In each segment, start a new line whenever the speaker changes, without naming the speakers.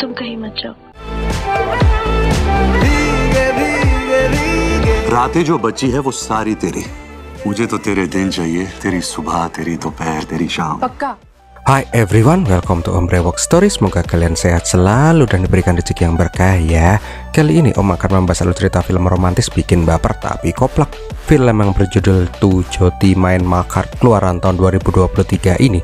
तुम कहीं मत जाओ।
रातें जो बची है वो सारी तेरी। मुझे तो तेरे दिन चाहिए, तेरी सुबह, तेरी दोपहर, तेरी शाम।
पक्का?
Hai everyone, welcome to Om Brewok Story. Semoga kalian sehat selalu dan diberikan rezeki yang berkah ya. Kali ini Om akan membahas alur cerita film romantis bikin baper tapi koplak. Film yang berjudul Tu Joti Main Makar keluaran tahun 2023 ini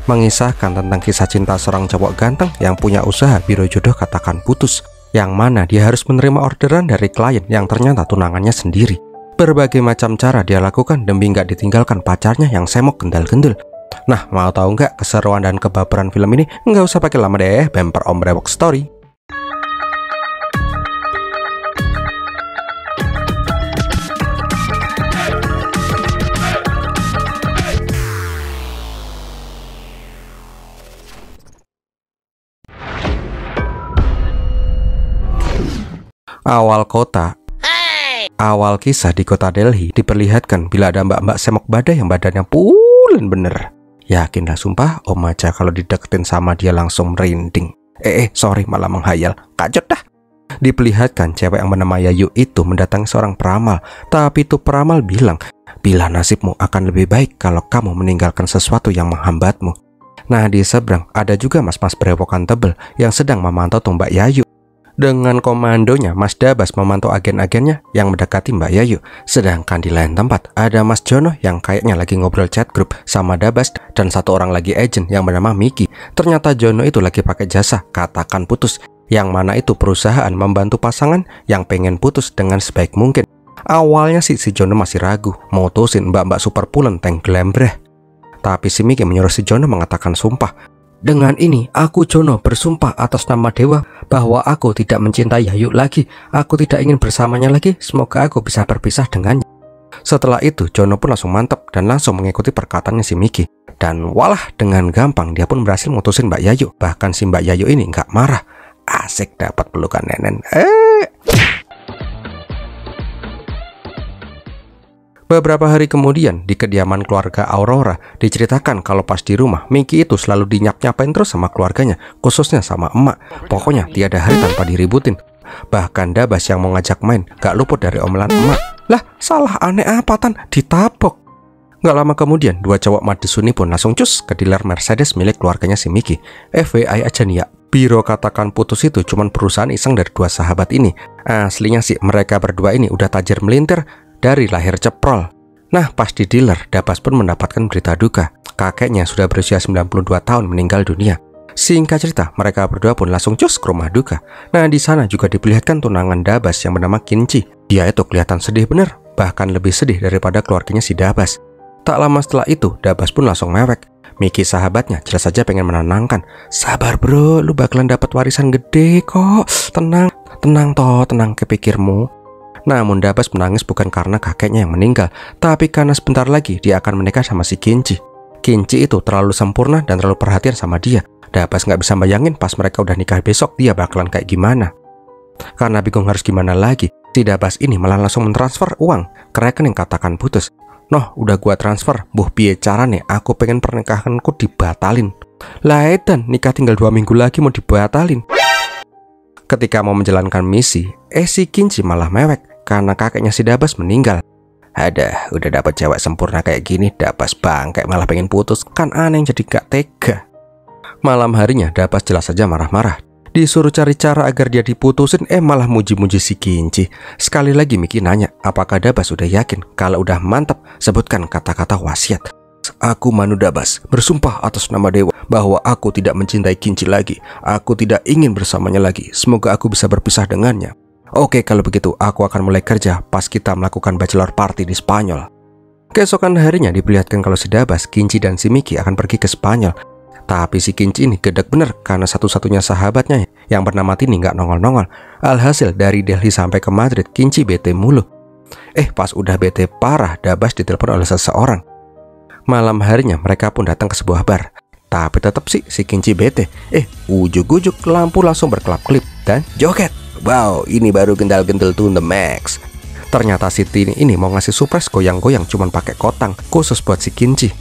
mengisahkan tentang kisah cinta seorang cowok ganteng yang punya usaha biro jodoh katakan putus, yang mana dia harus menerima orderan dari klien yang ternyata tunangannya sendiri. Berbagai macam cara dia lakukan demi nggak ditinggalkan pacarnya yang semok gendal-gendul. Nah, mau tahu nggak keseruan dan kebaperan film ini? Nggak usah pakai lama deh, bumper Om Brewok Story. Awal kota. Awal kisah di kota Delhi diperlihatkan bila ada mbak-mbak semok badai yang badannya pulen bener. Yakinlah sumpah, Om aja kalau dideketin sama dia langsung merinding. Sorry malah menghayal, kacot dah. Diperlihatkan cewek yang bernama Yayu itu mendatangi seorang peramal. Tapi itu peramal bilang, bila nasibmu akan lebih baik kalau kamu meninggalkan sesuatu yang menghambatmu. Nah, di seberang ada juga mas-mas berewokan tebel yang sedang memantau tuh Mbak Yayu. Dengan komandonya, Mas Dabas memantau agen-agennya yang mendekati Mbak Yayu. Sedangkan di lain tempat, ada Mas Jono yang kayaknya lagi ngobrol chat grup sama Dabas dan satu orang lagi agen yang bernama Miki. Ternyata Jono itu lagi pakai jasa katakan putus, yang mana itu perusahaan membantu pasangan yang pengen putus dengan sebaik mungkin. Awalnya sih si Jono masih ragu, mutusin mbak-mbak super pulen tank glambreh. Tapi si Miki menyuruh si Jono mengatakan sumpah. Dengan ini, aku Jono bersumpah atas nama dewa bahwa aku tidak mencintai Yayu lagi. Aku tidak ingin bersamanya lagi. Semoga aku bisa berpisah dengannya. Setelah itu, Jono pun langsung mantap dan langsung mengikuti perkataannya si Miki. Dan walah, dengan gampang dia pun berhasil mutusin Mbak Yayu. Bahkan si Mbak Yayu ini nggak marah. Asik dapat pelukan nenen. Beberapa hari kemudian, di kediaman keluarga Aurora, diceritakan kalau pas di rumah, Miki itu selalu dinyap-nyapain terus sama keluarganya, khususnya sama emak. Pokoknya tiada hari tanpa diributin. Bahkan Dabas yang mau ngajak main, gak luput dari omelan emak. Lah, salah aneh apa tan? Ditabok. Gak lama kemudian, dua cowok madesuni pun langsung cus ke dealer Mercedes milik keluarganya si Miki. FYI aja nih ya, biro katakan putus itu cuman perusahaan iseng dari dua sahabat ini. Aslinya sih mereka berdua ini udah tajir melintir dari lahir ceprol. Nah, pas di dealer, Dabas pun mendapatkan berita duka. Kakeknya sudah berusia 92 tahun meninggal dunia. Singkat cerita, mereka berdua pun langsung cus ke rumah duka. Nah, di sana juga diperlihatkan tunangan Dabas yang bernama Kinci. Dia itu kelihatan sedih bener, bahkan lebih sedih daripada keluarganya si Dabas. Tak lama setelah itu, Dabas pun langsung mewek. Miki sahabatnya jelas saja pengen menenangkan. Sabar bro, lu bakalan dapat warisan gede kok. Tenang kepikirmu. Namun Dabas menangis bukan karena kakeknya yang meninggal, tapi karena sebentar lagi dia akan menikah sama si Kinci. Kinci itu terlalu sempurna dan terlalu perhatian sama dia. Dabas nggak bisa bayangin pas mereka udah nikah besok dia bakalan kayak gimana. Karena bingung harus gimana lagi, si Dabas ini malah langsung mentransfer uang ke rekening katakan putus. Noh, udah gua transfer, buh piye carane aku pengen pernikahanku dibatalin. Lah edan, nikah tinggal 2 minggu lagi mau dibatalin. Ketika mau menjalankan misi, si Kinci malah mewek karena kakeknya si Dabas meninggal. Ada, udah dapat cewek sempurna kayak gini, Dabas bangke malah pengen putus. Kan aneh jadi gak tega. Malam harinya Dabas jelas saja marah-marah. Disuruh cari cara agar dia diputusin, malah muji-muji si Kinci. Sekali lagi Miki nanya, apakah Dabas udah yakin? Kalau udah mantap, sebutkan kata-kata wasiat. Aku Manu Dabas, bersumpah atas nama dewa bahwa aku tidak mencintai Kinci lagi. Aku tidak ingin bersamanya lagi. Semoga aku bisa berpisah dengannya. Oke, kalau begitu aku akan mulai kerja pas kita melakukan bachelor party di Spanyol. Keesokan harinya diperlihatkan kalau si Dabas, Kinci dan si Miki akan pergi ke Spanyol. Tapi si Kinci ini gedek bener karena satu-satunya sahabatnya yang bernama Tini nggak nongol-nongol. Alhasil dari Delhi sampai ke Madrid, Kinci bete mulu. Pas udah bete parah, Dabas ditelepon oleh seseorang. Malam harinya mereka pun datang ke sebuah bar. Tapi tetap sih si Kinci bete. Ujuk-ujuk lampu langsung berkelap-kelip dan joget. Wow, ini baru gendal-gendal to the max. Ternyata si Tini ini mau ngasih surprise goyang-goyang cuman pakai kotang khusus buat si Kinci.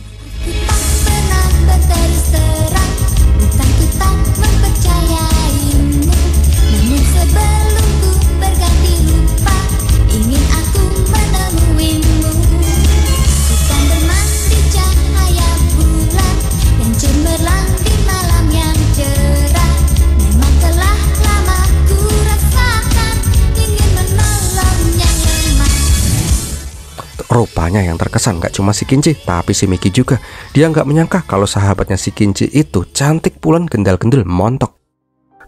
Rupanya yang terkesan gak cuma si Kinci, tapi si Miki juga. Dia gak menyangka kalau sahabatnya si Kinci itu cantik pulen, gendal-gendul, montok.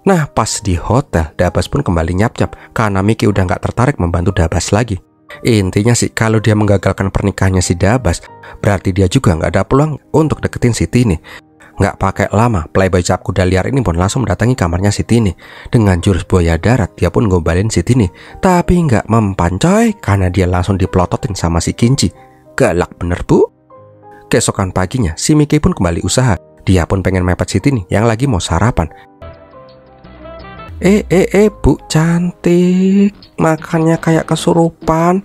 Nah, pas di hotel, Dabas pun kembali nyap-nyap karena Miki udah gak tertarik membantu Dabas lagi. Intinya sih, kalau dia menggagalkan pernikahannya si Dabas, berarti dia juga gak ada peluang untuk deketin si Tini. Gak pakai lama, playboy cap kuda liar ini pun langsung mendatangi kamarnya si Tini. Dengan jurus buaya darat, dia pun ngombalin si Tini. Tapi gak mempan coy, karena dia langsung diplototin sama si Kinci. Galak bener bu. Keesokan paginya, si Miki pun kembali usaha. Dia pun pengen mepet si Tini yang lagi mau sarapan. Bu cantik, makannya kayak kesurupan.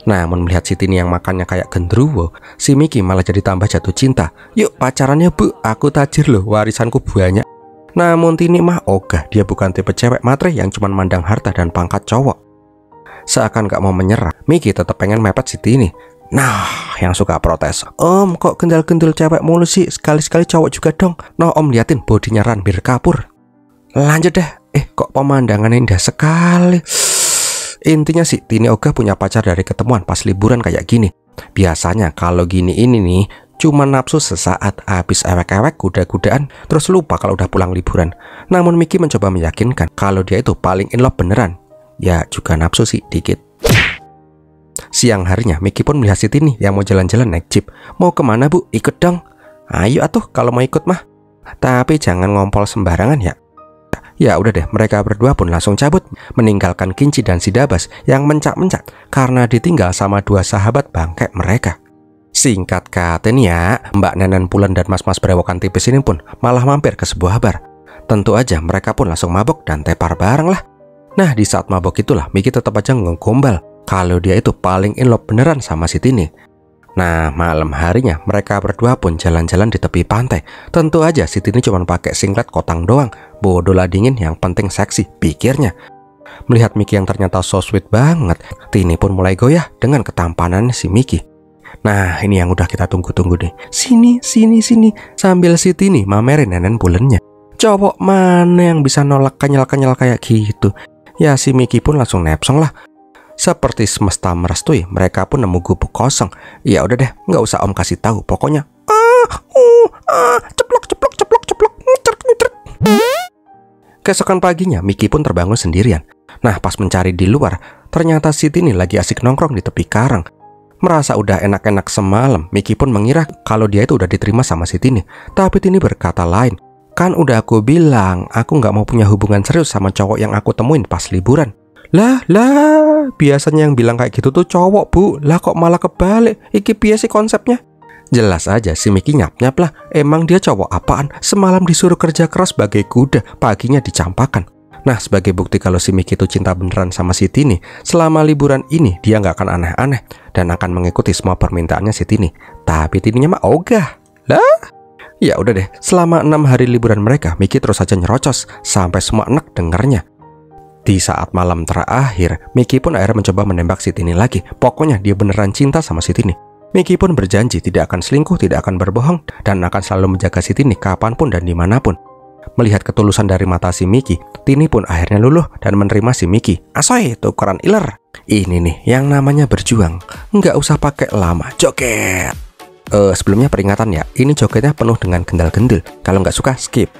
Namun melihat si Tini yang makannya kayak gendruwo, si Miki malah jadi tambah jatuh cinta. Yuk pacarannya bu, aku tajir loh, warisanku banyak. Namun Tini mah ogah, dia bukan tipe cewek matre yang cuma mandang harta dan pangkat cowok. Seakan gak mau menyerah, Miki tetap pengen mepet si Tini. Nah, yang suka protes, Om kok gendal-gendul cewek mulu sih, sekali-sekali cowok juga dong. Nah om liatin bodinya Ranbir Kapoor. Lanjut deh, kok pemandangannya indah sekali. Intinya sih, Tini ogah punya pacar dari ketemuan pas liburan kayak gini. Biasanya kalau gini ini nih, cuma nafsu sesaat, habis ewek-ewek kuda-kudaan, terus lupa kalau udah pulang liburan. Namun Miki mencoba meyakinkan kalau dia itu paling in love beneran. Ya juga nafsu sih dikit. Siang harinya, Miki pun melihat si Tini yang mau jalan-jalan naik jeep. Mau kemana bu? Ikut dong. Ayo atuh kalau mau ikut mah. Tapi jangan ngompol sembarangan ya. Ya udah deh, mereka berdua pun langsung cabut, meninggalkan Kinci dan si Dabas yang mencak-mencak karena ditinggal sama dua sahabat bangke mereka. Singkat kata nih ya, Mbak Nenen Pulen dan mas-mas berewokan tipis ini pun malah mampir ke sebuah bar. Tentu aja mereka pun langsung mabok dan tepar bareng lah. Nah di saat mabok itulah Miki tetap aja ngegombal kalau dia itu paling in love beneran sama si Tini. Nah malam harinya mereka berdua pun jalan-jalan di tepi pantai. Tentu aja si Tini cuma pakai singlet kotang doang. Bodoh lah dingin, yang penting seksi, pikirnya. Melihat Miki yang ternyata so sweet banget, Tini pun mulai goyah dengan ketampanannya si Miki. Nah ini yang udah kita tunggu-tunggu nih. Sini, sambil si Tini mamerin Nenen Pulennya. Cowok mana yang bisa nolak kenyal-kenyal kayak gitu? Ya si Miki pun langsung nepsong lah. Seperti semesta merestui, mereka pun nemu gubuk kosong. Ya udah deh, nggak usah om kasih tahu. Pokoknya ceplok. Keesokan paginya, Miki pun terbangun sendirian. Nah pas mencari di luar, ternyata si Tini lagi asik nongkrong di tepi karang. Merasa udah enak-enak semalam, Miki pun mengira kalau dia itu udah diterima sama si Tini. Tapi Tini berkata lain. Kan udah aku bilang, aku nggak mau punya hubungan serius sama cowok yang aku temuin pas liburan. Lah, biasanya yang bilang kayak gitu tuh cowok bu. Lah kok malah kebalik? Iki piye sih konsepnya? Jelas aja si Miki nyap-nyap lah. Emang dia cowok apaan? Semalam disuruh kerja keras sebagai kuda, paginya dicampakan. Nah sebagai bukti kalau si Miki itu cinta beneran sama si Tini, selama liburan ini dia nggak akan aneh-aneh dan akan mengikuti semua permintaannya si Tini. Tapi Tininya mah ogah. Lah, ya udah deh. Selama 6 hari liburan mereka, Miki terus saja nyerocos sampai semua enak dengarnya. Di saat malam terakhir, Miki pun akhirnya mencoba menembak si Tini lagi. Pokoknya dia beneran cinta sama si Tini. Miki pun berjanji tidak akan selingkuh, tidak akan berbohong, dan akan selalu menjaga si Tini kapanpun dan dimanapun. Melihat ketulusan dari mata si Miki, Tini pun akhirnya luluh dan menerima si Miki. Asoy, tukeran iler. Ini nih yang namanya berjuang. Nggak usah pakai lama, joget. Sebelumnya peringatan ya, ini jogetnya penuh dengan gendal-gendul. Kalau nggak suka, skip.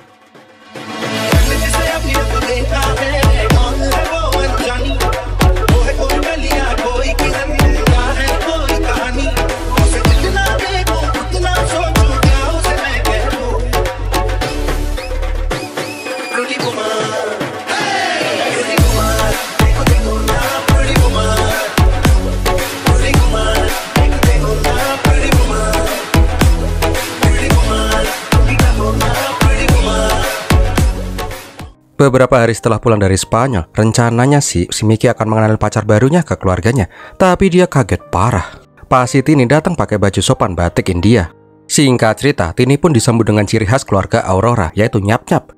Beberapa hari setelah pulang dari Spanyol, rencananya sih si Miki akan mengenal pacar barunya ke keluarganya. Tapi dia kaget parah pas si Tini datang pakai baju sopan batik India. Singkat cerita, Tini pun disambut dengan ciri khas keluarga Aurora, yaitu nyap-nyap.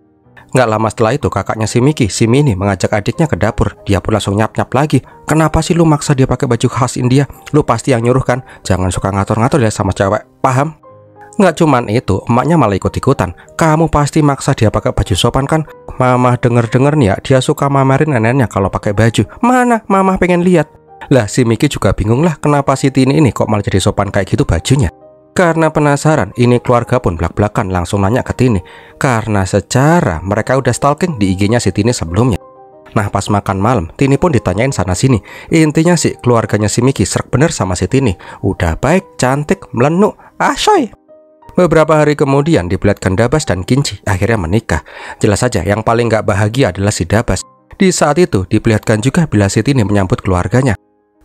Nggak lama setelah itu, kakaknya si Miki, si Mini, mengajak adiknya ke dapur. Dia pun langsung nyap-nyap lagi. Kenapa sih lu maksa dia pakai baju khas India? Lu pasti yang nyuruh kan? Jangan suka ngatur-ngatur ya sama cewek, paham? Nggak cuman itu, emaknya malah ikut-ikutan. Kamu pasti maksa dia pakai baju sopan kan? Mama denger-denger nih ya, dia suka mamerin neneknya kalau pakai baju. Mana? Mama pengen lihat. Lah si Miki juga bingung lah kenapa si Tini ini kok malah jadi sopan kayak gitu bajunya. Karena penasaran, ini keluarga pun belak-belakan langsung nanya ke Tini. Karena secara mereka udah stalking di IG-nya si Tini sebelumnya. Nah pas makan malam, Tini pun ditanyain sana-sini. Intinya sih keluarganya si Miki serak bener sama si Tini. Udah baik, cantik, melenuk, asoy. Beberapa hari kemudian diperlihatkan Dabas dan Kinci akhirnya menikah. Jelas saja yang paling gak bahagia adalah si Dabas. Di saat itu diperlihatkan juga bila si Tini menyambut keluarganya.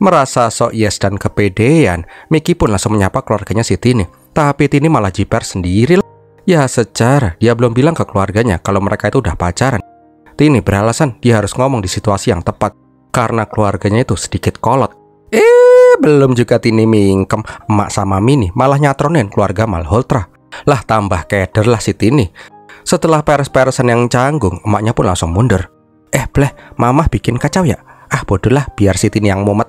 Merasa sok yes dan kepedean, Miki pun langsung menyapa keluarganya si Tini. Tapi Tini malah jiper sendiri. Ya secara dia belum bilang ke keluarganya kalau mereka itu udah pacaran. Tini beralasan dia harus ngomong di situasi yang tepat karena keluarganya itu sedikit kolot. Belum juga Tini mingkem, emak sama Mini malah nyatronin keluarga Malhotra. Lah tambah keder lah si Tini. Setelah peres-peresan yang canggung, emaknya pun langsung mundur. Bleh, mamah bikin kacau ya? Bodoh lah, biar si Tini yang mumet.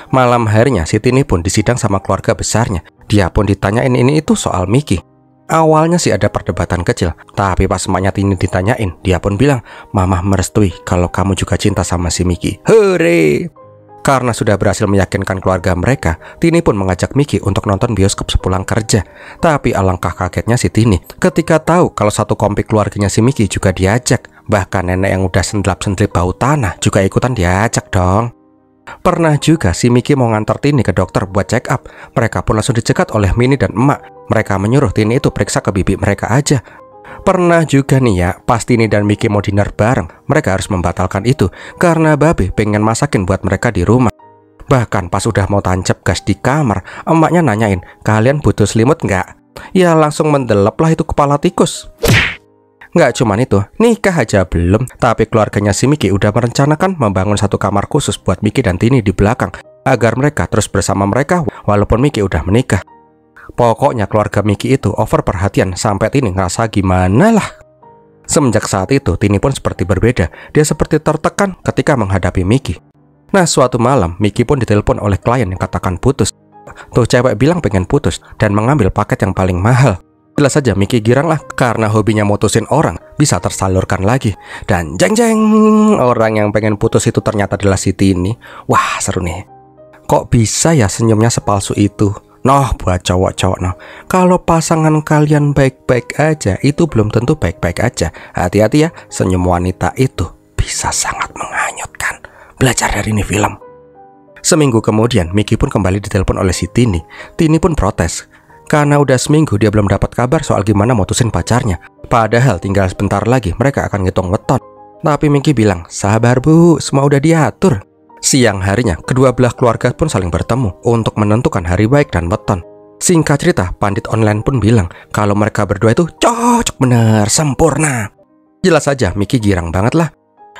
Malam harinya si Tini pun disidang sama keluarga besarnya. Dia pun ditanyain ini itu soal Miki. Awalnya sih ada perdebatan kecil, tapi pas emaknya Tini ditanyain, dia pun bilang, mamah merestui kalau kamu juga cinta sama si Miki. Hore! Karena sudah berhasil meyakinkan keluarga mereka, Tini pun mengajak Miki untuk nonton bioskop sepulang kerja. Tapi alangkah kagetnya si Tini ketika tahu kalau satu kompi keluarganya si Miki juga diajak. Bahkan nenek yang udah sendlap-sendlip bau tanah juga ikutan diajak dong. Pernah juga si Miki mau ngantar Tini ke dokter buat check up. Mereka pun langsung dicegat oleh Mini dan emak. Mereka menyuruh Tini itu periksa ke bibi mereka aja. Pernah juga nih ya, pas Tini dan Miki mau dinner bareng, mereka harus membatalkan itu karena babe pengen masakin buat mereka di rumah. Bahkan pas udah mau tancap gas di kamar, emaknya nanyain, kalian butuh selimut nggak? Ya langsung mendelep lah itu kepala tikus. Nggak cuman itu, nikah aja belum, tapi keluarganya si Miki udah merencanakan membangun satu kamar khusus buat Miki dan Tini di belakang, agar mereka terus bersama mereka walaupun Miki udah menikah. Pokoknya keluarga Miki itu over perhatian sampai Tini ngerasa gimana lah. Semenjak saat itu, Tini pun seperti berbeda. Dia seperti tertekan ketika menghadapi Miki. Nah suatu malam, Miki pun ditelepon oleh klien yang katakan putus. Tuh cewek bilang pengen putus dan mengambil paket yang paling mahal. Jelas saja Miki girang lah karena hobinya mutusin orang bisa tersalurkan lagi. Dan jeng-jeng, orang yang pengen putus itu ternyata adalah si Tini. Wah seru nih. Kok bisa ya senyumnya sepalsu itu? Noh buat cowok-cowok noh, kalau pasangan kalian baik-baik aja, itu belum tentu baik-baik aja. Hati-hati ya, senyum wanita itu bisa sangat menghanyutkan. Belajar dari ini film. Seminggu kemudian Miki pun kembali ditelepon oleh si Tini. Tini pun protes karena udah seminggu dia belum dapat kabar soal gimana mutusin pacarnya. Padahal tinggal sebentar lagi mereka akan ngitung weton. Tapi Miki bilang, sabar bu, semua udah diatur. Siang harinya, kedua belah keluarga pun saling bertemu untuk menentukan hari baik dan weton. Singkat cerita, pandit online pun bilang kalau mereka berdua itu cocok bener, sempurna. Jelas saja Miki girang banget lah.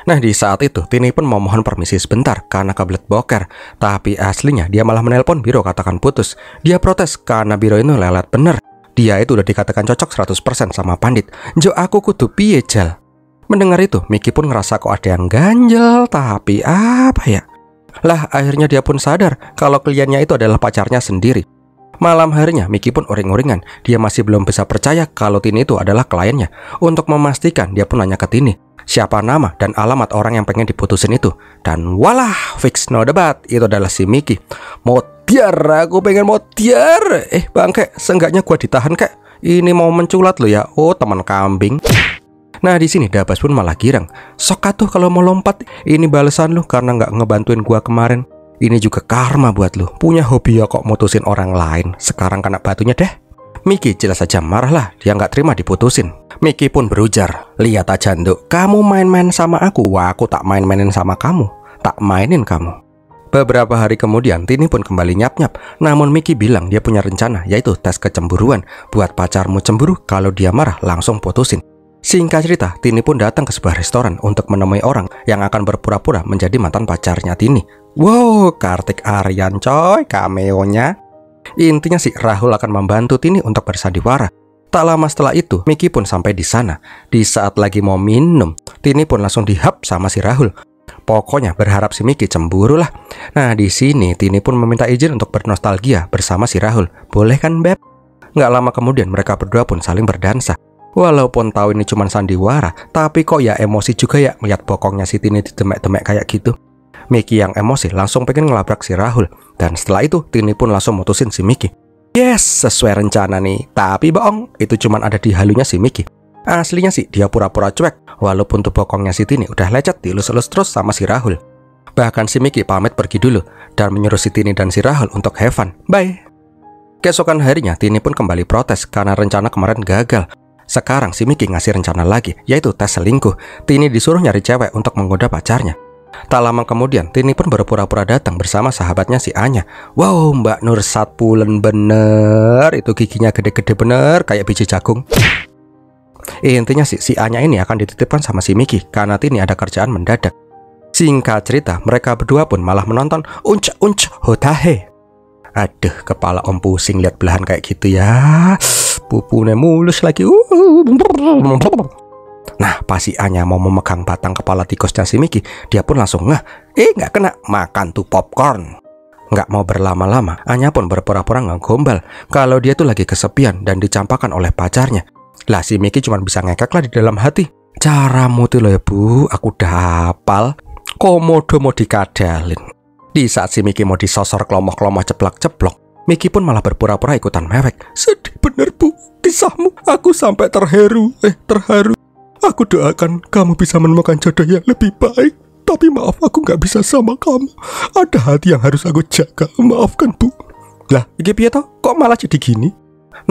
Nah di saat itu, Tini pun mau mohon permisi sebentar karena kebelet boker. Tapi aslinya dia malah menelpon biro katakan putus. Dia protes karena biro itu lelet bener. Dia itu udah dikatakan cocok 100% sama pandit. Jo aku kudu piye jal. Mendengar itu, Miki pun ngerasa kok ada yang ganjel. Tapi apa ya? Lah akhirnya dia pun sadar kalau kliennya itu adalah pacarnya sendiri. Malam harinya Miki pun uring-uringan. Dia masih belum bisa percaya kalau Tini itu adalah kliennya. Untuk memastikan dia pun nanya ke Tini siapa nama dan alamat orang yang pengen diputusin itu. Dan walah, fix no debat, itu adalah si Miki. Motiar, aku pengen motiar. Bangke, seenggaknya gua ditahan kek. Ini mau menculat lo ya. Oh teman kambing. Nah di sini Dabas pun malah girang. Sok atuh kalau mau lompat. Ini balasan lu karena nggak ngebantuin gua kemarin. Ini juga karma buat lu. Punya hobi ya kok mutusin orang lain. Sekarang kena batunya deh. Miki jelas saja marah lah. Dia nggak terima diputusin. Miki pun berujar, lihat aja nduk, kamu main-main sama aku. Wah aku tak main-mainin sama kamu. Tak mainin kamu. Beberapa hari kemudian Tini pun kembali nyap-nyap. Namun Miki bilang dia punya rencana, yaitu tes kecemburuan. Buat pacarmu cemburu, kalau dia marah langsung putusin. Singkat cerita, Tini pun datang ke sebuah restoran untuk menemui orang yang akan berpura-pura menjadi mantan pacarnya Tini. Wow, Kartik Aryan coy, cameo-nya. Intinya sih Rahul akan membantu Tini untuk bersandiwara. Tak lama setelah itu, Miki pun sampai di sana. Di saat lagi mau minum, Tini pun langsung dihap sama si Rahul. Pokoknya berharap si Miki cemburu lah. Nah di sini Tini pun meminta izin untuk bernostalgia bersama si Rahul. Boleh kan beb? Nggak lama kemudian mereka berdua pun saling berdansa. Walaupun tahu ini cuma sandiwara, tapi kok ya emosi juga ya melihat bokongnya si Tini didemek-demek kayak gitu. Miki yang emosi langsung pengen ngelabrak si Rahul. Dan setelah itu Tini pun langsung mutusin si Miki. Yes, sesuai rencana nih. Tapi bohong, itu cuman ada di halunya si Miki. Aslinya sih dia pura-pura cuek, walaupun tuh bokongnya si Tini udah lecet dielus-elus terus sama si Rahul. Bahkan si Miki pamit pergi dulu dan menyuruh si Tini dan si Rahul untuk have fun. Bye. Keesokan harinya Tini pun kembali protes karena rencana kemarin gagal. Sekarang si Miki ngasih rencana lagi, yaitu tes selingkuh. Tini disuruh nyari cewek untuk menggoda pacarnya. Tak lama kemudian Tini pun berpura-pura datang bersama sahabatnya si Anya. Wow, Mbak Nur Satpulen bener, itu giginya gede-gede bener kayak biji jagung. Intinya si Anya ini akan dititipkan sama si Miki karena Tini ada kerjaan mendadak. Singkat cerita, mereka berdua pun malah menonton Unc Hotahe. Aduh, kepala om pusing lihat belahan kayak gitu ya. Pupunya mulus lagi. Nah, pas si Anya mau memegang batang kepala tikusnya si Miki, dia pun langsung nggak kena, makan tuh popcorn. Nggak mau berlama-lama, Anya pun berpura-pura ngegombal kalau dia tuh lagi kesepian dan dicampakkan oleh pacarnya. Lah si Miki cuma bisa ngekek lah di dalam hati. Caramu tuh loh ya bu, aku udah hafal. Komodo mau dikadalin. Di saat si Miki mau disosor kelomoh-kelomoh ceplok-ceplok, Miki pun malah berpura-pura ikutan mewek. Sedih bener bu, kisahmu. Aku sampai terharu. Aku doakan kamu bisa menemukan jodoh yang lebih baik. Tapi maaf, aku gak bisa sama kamu. Ada hati yang harus aku jaga. Maafkan bu. Lah, iki piye toh? Kok malah jadi gini?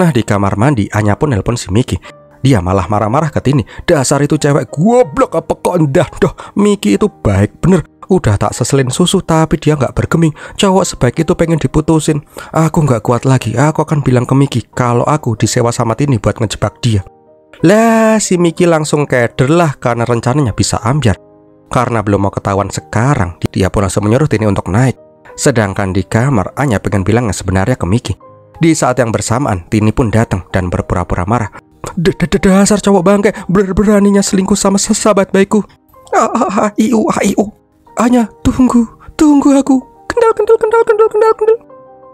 Nah, di kamar mandi, Anya pun nelpon si Miki. Dia malah marah-marah ke Tini. Dasar itu cewek goblok apa kondah. Doh, Miki itu baik bener. Udah tak seselin susu tapi dia gak bergeming. Cowok sebaik itu pengen diputusin. Aku gak kuat lagi. Aku akan bilang ke Miki kalau aku disewa sama Tini buat ngejebak dia. Lah, si Miki langsung keder lah karena rencananya bisa ambyar. Karena belum mau ketahuan sekarang, dia pun langsung menyuruh Tini untuk naik. Sedangkan di kamar, Anya pengen bilang yang sebenarnya ke Miki. Di saat yang bersamaan, Tini pun datang dan berpura-pura marah. Dasar cowok bangke, beraninya selingkuh sama sahabat baikku. Iu. Anya, tunggu aku. Kendal.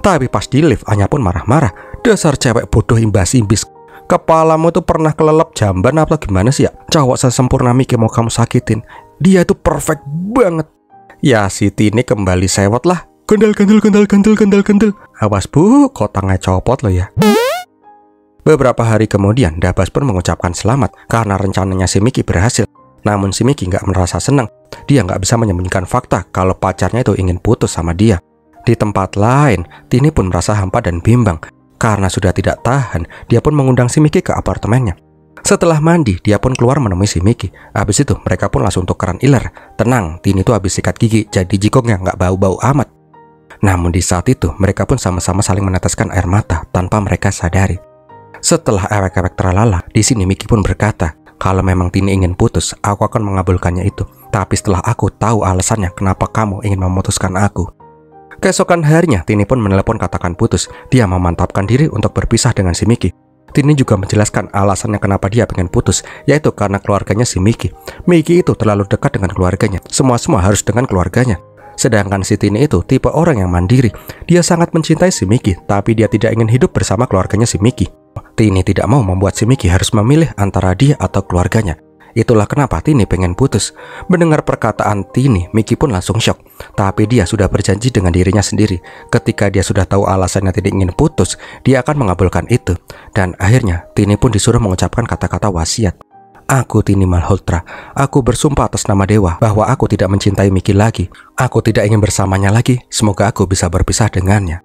Tapi pas di lift, Anya pun marah-marah. Dasar cewek bodoh imbas-imbis. Kepalamu tuh pernah kelelep jamban apa gimana sih ya? Cowok sesempurna Miki mau kamu sakitin. Dia tuh perfect banget. Ya si Tini kembali sewot lah. Kendal. Awas bu, kotangnya copot lo ya. Beberapa hari kemudian, Dabas pun mengucapkan selamat karena rencananya si Miki berhasil. Namun si Miki nggak merasa senang. Dia nggak bisa menyembunyikan fakta kalau pacarnya itu ingin putus sama dia. Di tempat lain, Tini pun merasa hampa dan bimbang. Karena sudah tidak tahan, dia pun mengundang si Miki ke apartemennya. Setelah mandi, dia pun keluar menemui si Miki. Habis itu, mereka pun langsung tukeran iler. Tenang, Tini tuh habis sikat gigi, jadi jikongnya nggak bau-bau amat. Namun di saat itu, mereka pun sama-sama saling meneteskan air mata tanpa mereka sadari. Setelah ewek-ewek terlala, di sini Miki pun berkata, kalau memang Tini ingin putus, aku akan mengabulkannya itu. Tapi setelah aku tahu alasannya kenapa kamu ingin memutuskan aku. Keesokan harinya, Tini pun menelepon katakan putus. Dia memantapkan diri untuk berpisah dengan si Miki. Tini juga menjelaskan alasannya kenapa dia pengen putus, yaitu karena keluarganya si Miki. Miki itu terlalu dekat dengan keluarganya. Semua harus dengan keluarganya. Sedangkan si Tini itu tipe orang yang mandiri. Dia sangat mencintai si Miki, tapi dia tidak ingin hidup bersama keluarganya si Miki. Tini tidak mau membuat si Miki harus memilih antara dia atau keluarganya. Itulah kenapa Tini pengen putus. Mendengar perkataan Tini, Miki pun langsung syok. Tapi dia sudah berjanji dengan dirinya sendiri. Ketika dia sudah tahu alasannya tidak ingin putus, dia akan mengabulkan itu. Dan akhirnya, Tini pun disuruh mengucapkan kata-kata wasiat. Aku Tini Malhotra. Aku bersumpah atas nama dewa bahwa aku tidak mencintai Miki lagi. Aku tidak ingin bersamanya lagi. Semoga aku bisa berpisah dengannya.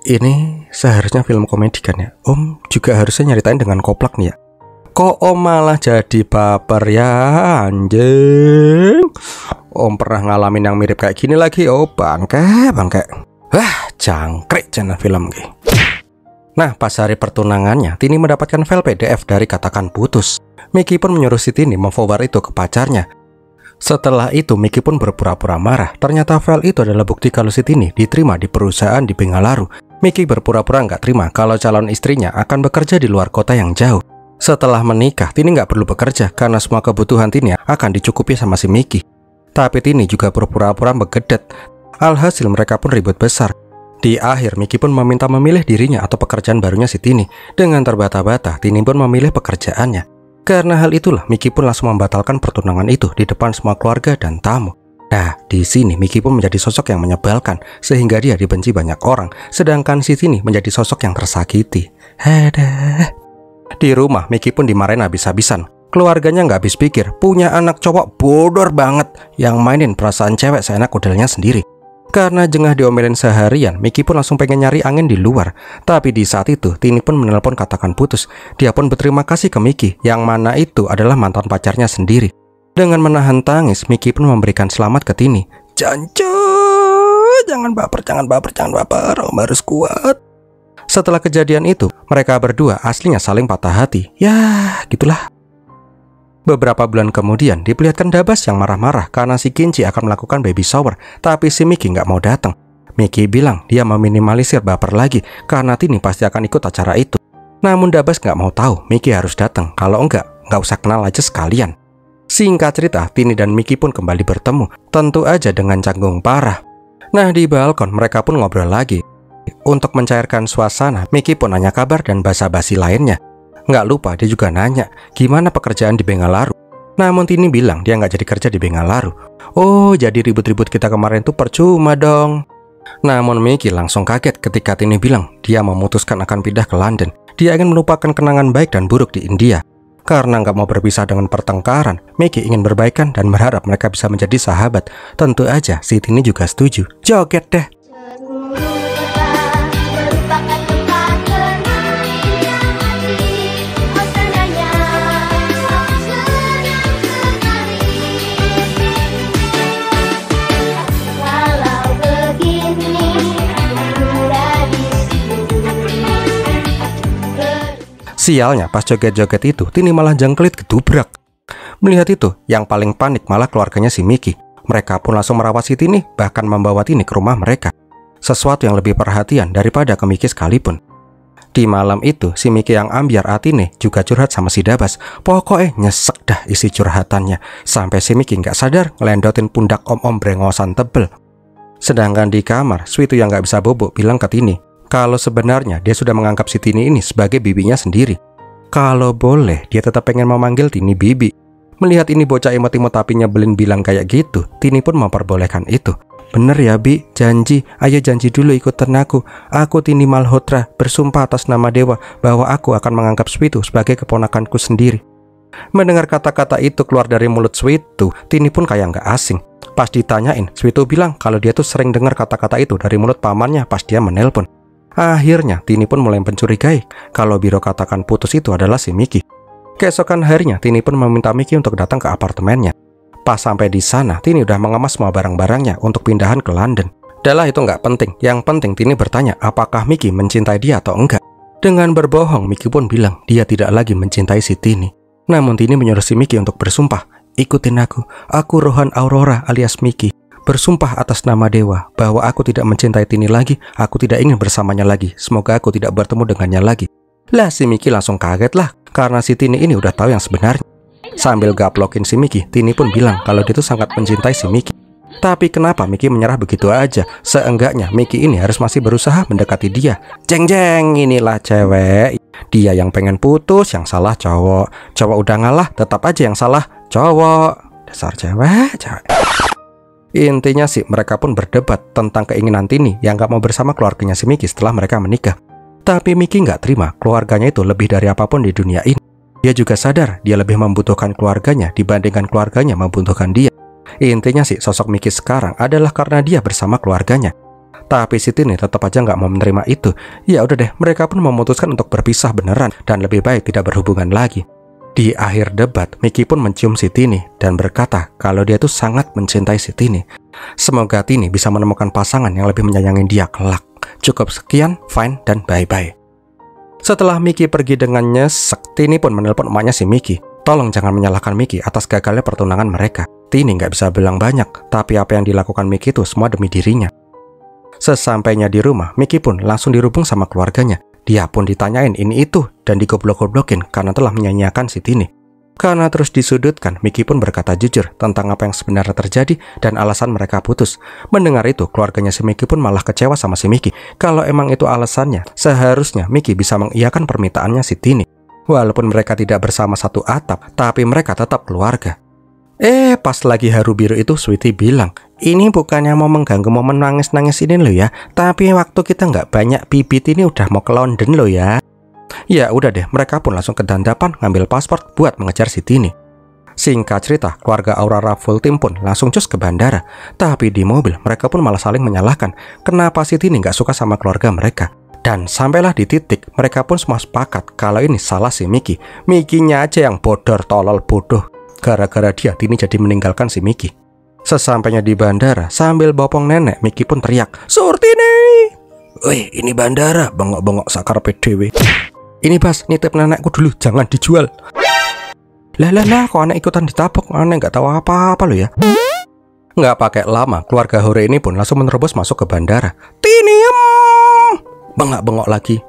Ini seharusnya film komedi kan ya? Om juga harusnya nyeritain dengan koplak nih ya. Kok om malah jadi baper ya anjing? Om pernah ngalamin yang mirip kayak gini lagi. Oh bangke. Jangkrik channel film gitu. Nah pas hari pertunangannya, Tini mendapatkan file PDF dari katakan putus. Miki pun menyuruh si Tini memforward itu ke pacarnya. Setelah itu Miki pun berpura-pura marah. Ternyata file itu adalah bukti kalau si Tini diterima di perusahaan di Bengalaru. Miki berpura-pura nggak terima kalau calon istrinya akan bekerja di luar kota yang jauh. Setelah menikah, Tini nggak perlu bekerja karena semua kebutuhan Tini akan dicukupi sama si Miki. Tapi Tini juga berpura-pura begedet. Alhasil mereka pun ribut besar. Di akhir, Miki pun meminta memilih dirinya atau pekerjaan barunya si Tini. Dengan terbata-bata, Tini pun memilih pekerjaannya. Karena hal itulah, Miki pun langsung membatalkan pertunangan itu di depan semua keluarga dan tamu. Nah, di sini Miki pun menjadi sosok yang menyebalkan sehingga dia dibenci banyak orang, sedangkan si Tini menjadi sosok yang tersakiti. Hadah. Di rumah Miki pun dimarahin habis-habisan. Keluarganya nggak habis pikir, punya anak cowok bodor banget yang mainin perasaan cewek seenak udelnya sendiri. Karena jengah diomelin seharian, Miki pun langsung pengen nyari angin di luar. Tapi di saat itu, Tini pun menelpon katakan putus. Dia pun berterima kasih ke Miki, yang mana itu adalah mantan pacarnya sendiri. Dengan menahan tangis, Miki pun memberikan selamat ke Tini. Jancu, jangan baper, Om harus kuat. Setelah kejadian itu, mereka berdua aslinya saling patah hati. Ya, gitulah. Beberapa bulan kemudian diperlihatkan Dabas yang marah-marah karena si Kinci akan melakukan baby shower, tapi si Miki nggak mau datang. Miki bilang dia meminimalisir baper lagi karena Tini pasti akan ikut acara itu. Namun Dabas nggak mau tahu Miki harus datang, kalau nggak usah kenal aja sekalian. Singkat cerita, Tini dan Miki pun kembali bertemu, tentu aja dengan canggung parah. Nah, di balkon mereka pun ngobrol lagi. Untuk mencairkan suasana, Miki pun nanya kabar dan basa-basi lainnya. Nggak lupa dia juga nanya gimana pekerjaan di Bengalaru. Namun Tini bilang dia nggak jadi kerja di Bengalaru. Oh, jadi ribut-ribut kita kemarin tuh percuma dong. Namun Miki langsung kaget ketika Tini bilang dia memutuskan akan pindah ke London. Dia ingin melupakan kenangan baik dan buruk di India. Karena nggak mau berpisah dengan pertengkaran, Miki ingin berbaikan dan berharap mereka bisa menjadi sahabat. Tentu aja si Tini juga setuju. Joget deh. Sialnya pas joget-joget itu, Tini malah jangklit gedubrak. Melihat itu, yang paling panik malah keluarganya si Miki. Mereka pun langsung merawat si Tini, bahkan membawa Tini ke rumah mereka. Sesuatu yang lebih perhatian daripada ke Miki sekalipun. Di malam itu, si Miki yang ambiar Atine juga curhat sama si Dabas. Pokoknya nyesek dah isi curhatannya. Sampai si Miki nggak sadar ngelendotin pundak om-om brengosan tebel. Sedangkan di kamar, Sweetu yang nggak bisa bobo bilang ke Tini kalau sebenarnya dia sudah menganggap si Tini ini sebagai bibinya sendiri. Kalau boleh, dia tetap pengen memanggil Tini bibi. Melihat ini bocah imut-imut tapi nyebelin bilang kayak gitu, Tini pun memperbolehkan itu. Bener ya Bi, janji, ayo janji dulu ikutan aku. Aku Tini Malhotra bersumpah atas nama dewa bahwa aku akan menganggap Sweetu sebagai keponakanku sendiri. Mendengar kata-kata itu keluar dari mulut Sweetu, Tini pun kayak nggak asing. Pas ditanyain, Sweetu bilang kalau dia tuh sering dengar kata-kata itu dari mulut pamannya pas dia menelpon. Akhirnya Tini pun mulai mencurigai kalau Biro katakan putus itu adalah si Miki. Keesokan harinya Tini pun meminta Miki untuk datang ke apartemennya. Pas sampai di sana, Tini udah mengemas semua barang-barangnya untuk pindahan ke London. Dahlah itu nggak penting, yang penting Tini bertanya apakah Miki mencintai dia atau enggak. Dengan berbohong, Miki pun bilang dia tidak lagi mencintai si Tini. Namun Tini menyuruh si Miki untuk bersumpah, ikutin aku Rohan Aurora alias Miki. Bersumpah atas nama dewa bahwa aku tidak mencintai Tini lagi, aku tidak ingin bersamanya lagi, semoga aku tidak bertemu dengannya lagi. Lah si Miki langsung kaget lah, karena si Tini ini udah tahu yang sebenarnya. Sambil gaplokin si Miki, Tini pun bilang kalau dia tuh sangat mencintai si Miki. Tapi kenapa Miki menyerah begitu aja? Seenggaknya Miki ini harus masih berusaha mendekati dia. Jeng-jeng, inilah cewek. Dia yang pengen putus, yang salah cowok. Cowok udah ngalah, tetap aja yang salah cowok. Dasar cewek. Intinya sih mereka pun berdebat tentang keinginan Tini yang gak mau bersama keluarganya si Miki setelah mereka menikah. Tapi Miki gak terima keluarganya itu lebih dari apapun di dunia ini. Dia juga sadar dia lebih membutuhkan keluarganya dibandingkan keluarganya membutuhkan dia. Intinya sih sosok Miki sekarang adalah karena dia bersama keluarganya. Tapi si Tini tetap aja gak mau menerima itu. Ya udah deh, mereka pun memutuskan untuk berpisah beneran dan lebih baik tidak berhubungan lagi. Di akhir debat, Miki pun mencium si Tini dan berkata kalau dia tuh sangat mencintai si Tini. Semoga Tini bisa menemukan pasangan yang lebih menyayangi dia kelak. Cukup sekian, fine, dan bye-bye. Setelah Miki pergi dengan nyesek, Tini pun menelpon emaknya si Miki. Tolong jangan menyalahkan Miki atas gagalnya pertunangan mereka. Tini nggak bisa bilang banyak, tapi apa yang dilakukan Miki itu semua demi dirinya. Sesampainya di rumah, Miki pun langsung dirubung sama keluarganya. Dia pun ditanyain ini itu dan digoblok-goblokin karena telah menyanyiakan si Tini. Karena terus disudutkan, Miki pun berkata jujur tentang apa yang sebenarnya terjadi dan alasan mereka putus. Mendengar itu, keluarganya si Miki pun malah kecewa sama si Miki. Kalau emang itu alasannya, seharusnya Miki bisa mengiyakan permintaannya si Tini. Walaupun mereka tidak bersama satu atap, tapi mereka tetap keluarga. Pas lagi haru biru itu Sweety bilang, ini bukannya mau mengganggu momen nangis-nangis ini loh ya, tapi waktu kita nggak banyak bibit ini udah mau ke London loh ya. Ya udah deh, mereka pun langsung ke dandapan ngambil paspor buat mengejar si Tini. Singkat cerita, keluarga Aurora full tim pun langsung cus ke bandara. Tapi di mobil, mereka pun malah saling menyalahkan kenapa si Tini nggak suka sama keluarga mereka. Dan sampailah di titik, mereka pun semua sepakat kalau ini salah si Mickey. Mickey-nya aja yang bodor tolol bodoh. Gara-gara dia, Tini jadi meninggalkan si Mickey. Sesampainya di bandara, sambil bopong nenek, Mickey pun teriak, "Surtini! Woi, ini bandara, bengok-bengok sakar PDW. Ini Bas, nitip nenekku dulu, jangan dijual." Lah, kok anak ikutan ditabok? Aneh nggak tahu apa-apa lo ya. Nggak pakai lama, keluarga Hore ini pun langsung menerobos masuk ke bandara. Tini, bengok-bengok lagi.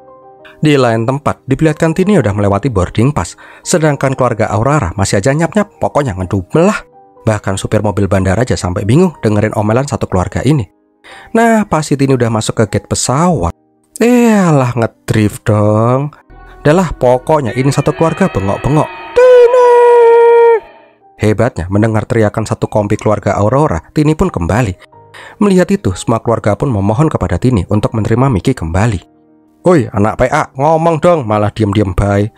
Di lain tempat, diperlihatkan Tini udah melewati boarding pass, sedangkan keluarga Aurora masih aja nyap-nyap, pokoknya ngedumel lah. Bahkan supir mobil bandara aja sampai bingung dengerin omelan satu keluarga ini. Nah, pas si Tini udah masuk ke gate pesawat, alah ngedrift dong. Adalah pokoknya ini satu keluarga bengok-bengok. Tini! Hebatnya, mendengar teriakan satu kompi keluarga Aurora, Tini pun kembali. Melihat itu, semua keluarga pun memohon kepada Tini untuk menerima Mickey kembali. "Oi, anak PA, ngomong dong, malah diem-diem baik."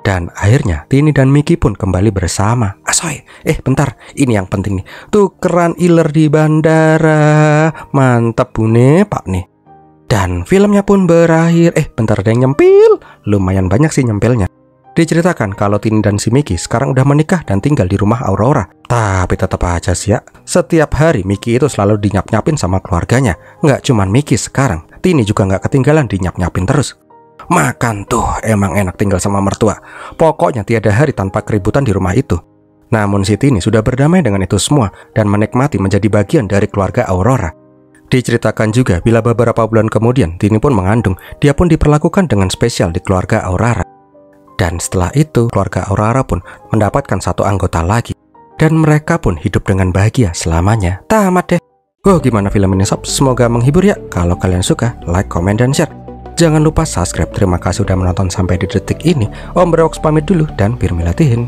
Dan akhirnya Tini dan Mickey pun kembali bersama. Asoy, bentar, ini yang penting nih. Tukeran iler di bandara. Mantap bune pak nih. Dan filmnya pun berakhir. Bentar, ada yang nyempil. Lumayan banyak sih nyempilnya. Diceritakan kalau Tini dan si Mickey sekarang udah menikah dan tinggal di rumah Aurora. Tapi tetap aja sih ya, setiap hari Mickey itu selalu dinyap-nyapin sama keluarganya. Nggak cuman Mickey sekarang, Tini juga nggak ketinggalan dinyap-nyapin terus. Makan tuh, emang enak tinggal sama mertua. Pokoknya tiada hari tanpa keributan di rumah itu. Namun si Tini sudah berdamai dengan itu semua dan menikmati menjadi bagian dari keluarga Aurora. Diceritakan juga bila beberapa bulan kemudian Tini pun mengandung, dia pun diperlakukan dengan spesial di keluarga Aurora. Dan setelah itu keluarga Aurora pun mendapatkan satu anggota lagi. Dan mereka pun hidup dengan bahagia selamanya. Tamat deh. Gimana film ini sob? Semoga menghibur ya. Kalau kalian suka, like, komen, dan share. Jangan lupa subscribe. Terima kasih sudah menonton sampai di detik ini. Om Brox pamit dulu dan Birmilatihin.